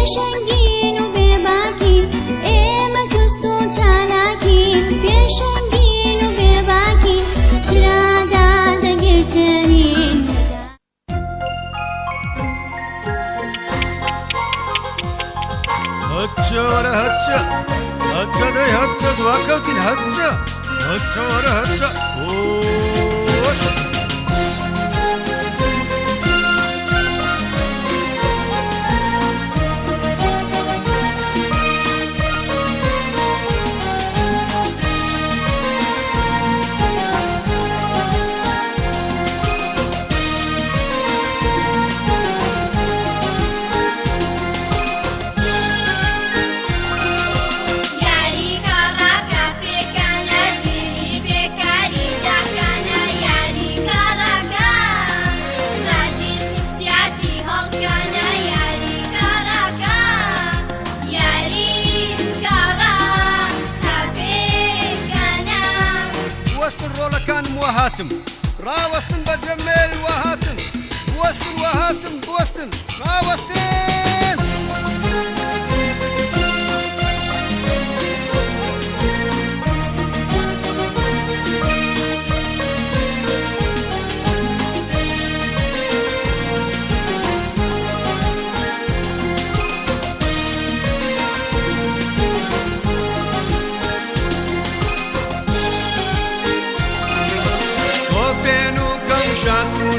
پێشەنگین و بێباکین ئێمە جوست و چالاکین پێشەنگین و بێباکین چرادا دەگرتێنین هەچە وەرە هەچە هەچە دەی هەچە دواکەوتین هەچە هەچە وەرە هەچە خۆش هاتم راوستن بجمال وهاتم بوستن وهاتم بوستن راوستن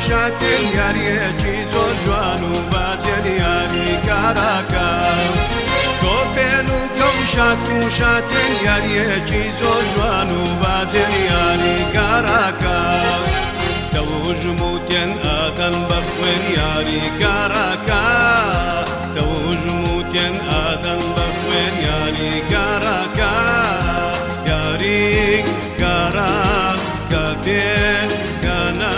شاتن یاریەکی زۆر جوان و باجێن یاری کاراکە تۆپێن و کەوشات و شاتن یاریەکی زۆر جوان و باجێن یاری کاراکە دەوژم و تێن ئادەن بە خوێن یاری کاراکە دەوژم و تێن ئادەن بە خوێن یاری کاراکە یاری کاراکە بێن گەنە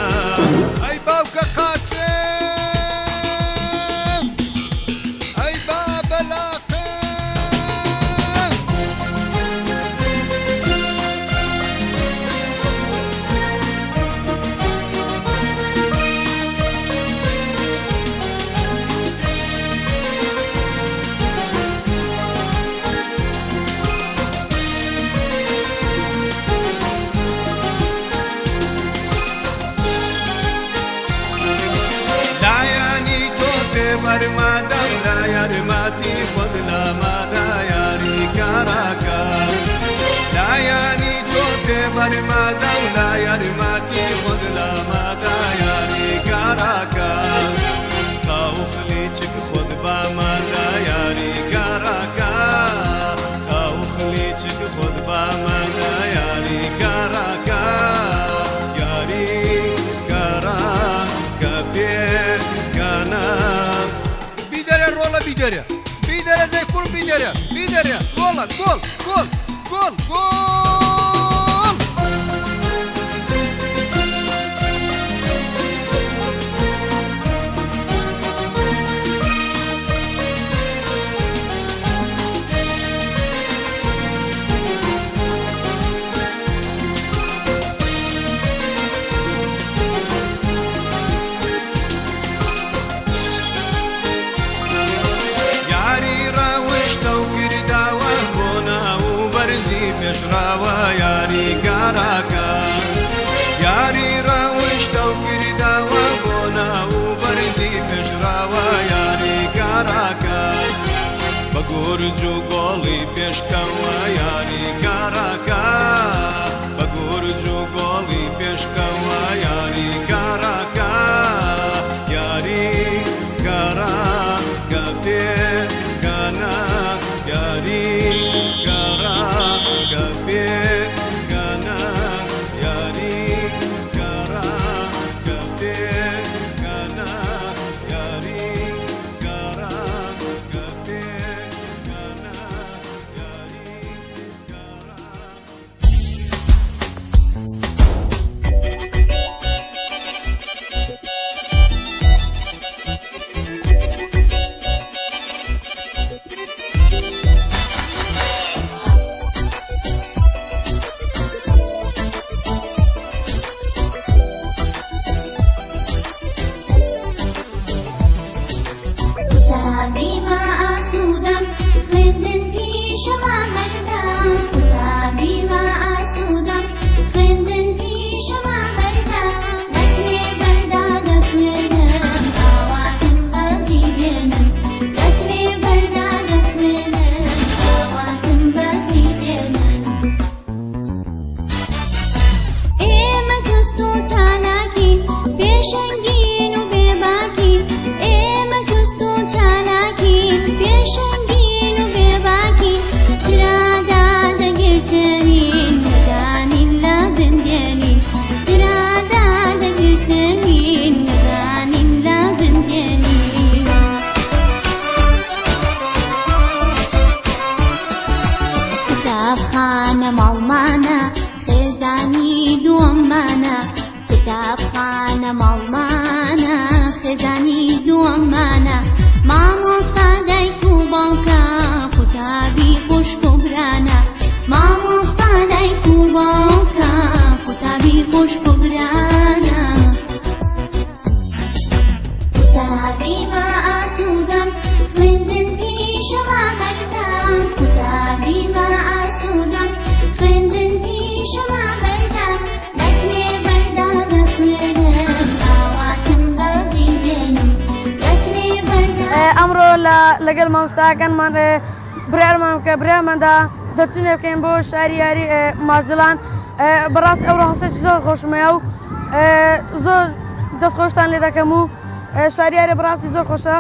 Bidere de kur bidere, bidere, gol, gol, gol, gol, gol. گورج و گۆڵی پێشکەوە یاری کاراکە بە گورج و گۆڵی پێشکەوە یاری کاراکە یاری کاراکە پێکەنە یاری کاراکە پێکەنە یاری کاراکە پێکەنە یاری کاراکە پێ قوتابی بە ئاسوودەم خوێندن پیشەما هەردام قوتابی بە ئاسوودەم خوێندن پیشەما هەردام لە کلێڤەردا دەخوێنم ئاواتم بەڵی دێنم لە کلێڤەردا. ئەمڕۆ لەگەڵ مامۆستاکانمان برارمان کە براماندا دەچونێ بکەین بۆ شاری یاری ماجدلان. بەڕاستی ئەوڕۆ هەستێکی زۆر خۆشمەیە و زۆر دەستخۆشتان لێ دەکەم و شاریارە بەڕاستی زۆر خۆشە.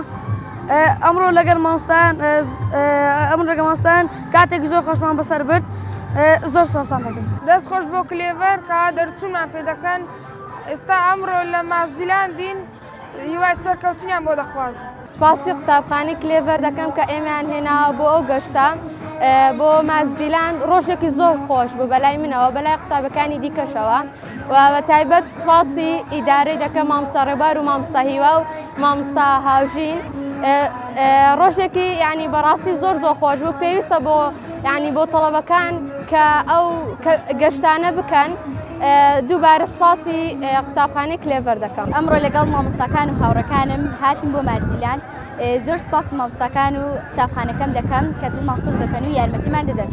ئەمڕۆ لەگەڵ مامۆستایان کاتێکی زۆر خۆشمان بەسەر برد. زۆر سپاسان دەکەین. دەست خۆش بۆ کلێڤەر کە دەرچوونمان پێ دەکەن. ئێستا ئەمڕۆ لە ماجدیلان دین هیوای سەرکەوتنیان بۆ دەخوازم. سپاسی قوتابخانەی کلێڤەر دەکەم کە ئێمەیان هێناوە بۆ ئەو گەشتە بۆ ماجدیلان. ڕۆژێکی زۆر خۆش بوو بەلای منەوە بەلای قوتابەکانی دیکەشەوە و بە تایبەت سپاسی ئیدارەی دەکەم مامۆستا ڕێبار و مامۆستا هیوا و مامۆستا هاوژین. ڕۆژێکی یعنی بەڕاستی زۆر خۆش بوو. پێویستە بۆ تەڵەبەکان کە ئەو گەشتانە بکەن. دووبارە سپاسی قوتابخانەی کلێڤەر دەکەم. ئەمڕۆ لەگەڵ مامۆستاکان و هاوڕەکانم هاتیم بۆ ماجدیلان. زۆر سپاسی مامۆستاکان و قوتابخانەکەم دەکەم کە دڵمان خۆش دەکەن و یارمەتیمان دەدەن.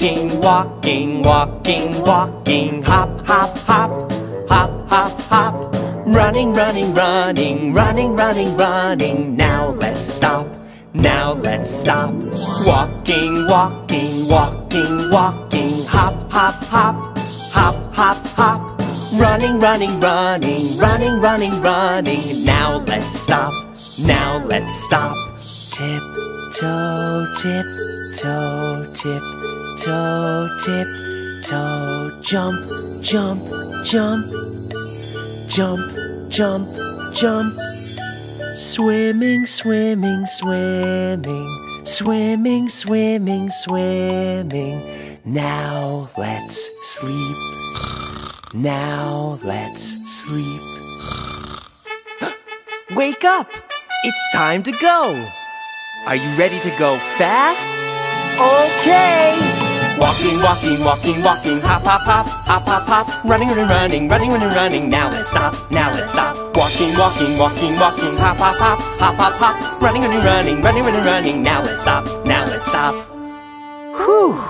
Walking, walking, walking, walking. Hop, hop, hop, hop, hop, hop. Running, running, running, running, running, running. Now let's stop. Now let's stop. Walking, walking, walking, walking. Hop, hop, hop, hop, hop, hop. Running, running, running, running, running, running. Now let's stop. Now let's stop. Tip, toe, tip, toe, tip, toe, tip, toe. Jump, jump, jump, jump, jump, jump. Swimming, swimming, swimming, swimming, swimming, swimming. Now let's sleep. Now let's sleep. Wake up! It's time to go! Are you ready to go fast? Okay! Walking, walking, walking, walking, hop, hop, hop, hop, hop, hop. Running, running, running, running, running, running. Now let's stop, now let's stop. Walking, walking, walking, walking, hop, hop, hop, hop, hop, hop. Running, running, running, running, running, running. Now let's stop, now let's stop. Whew!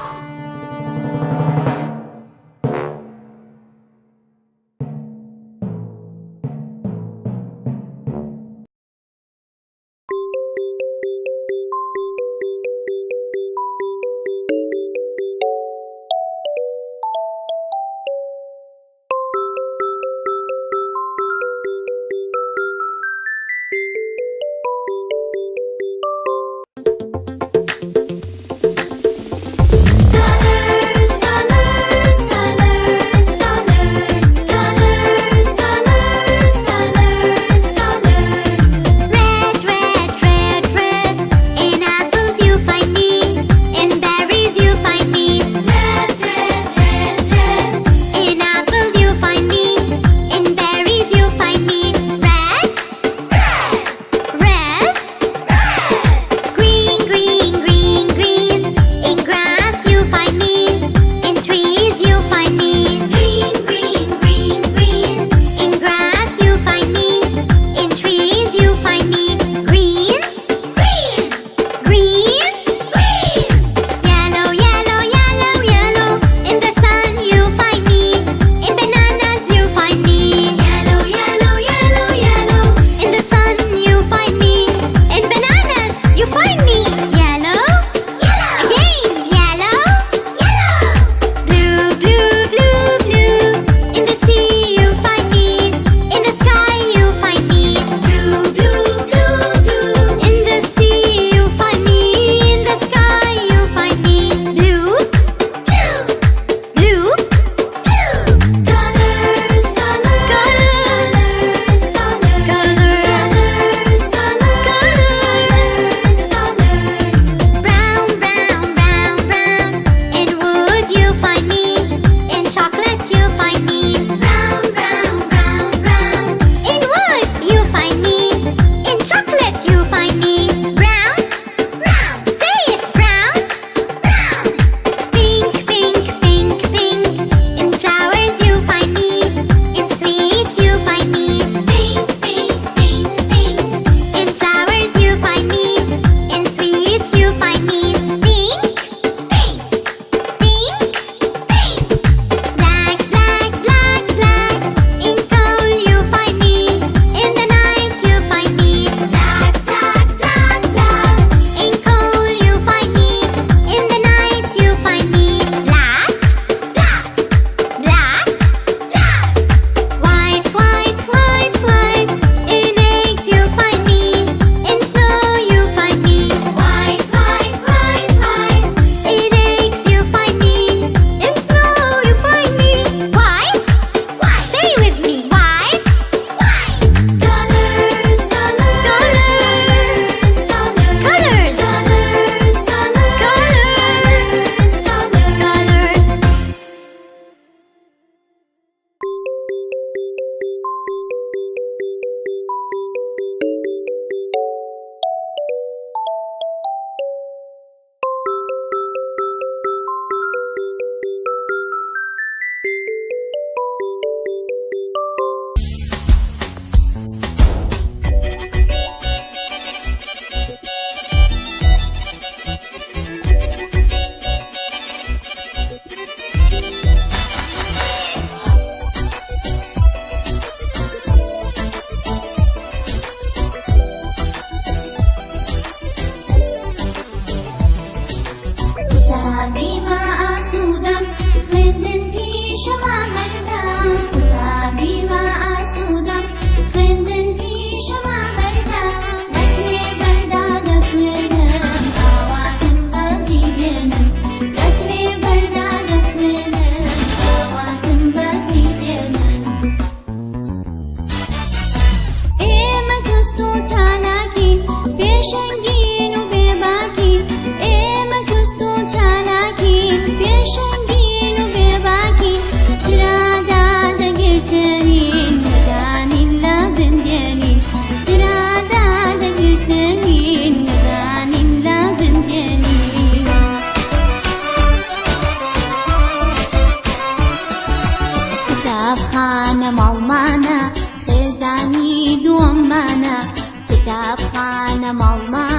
كتابخانە ماڵمان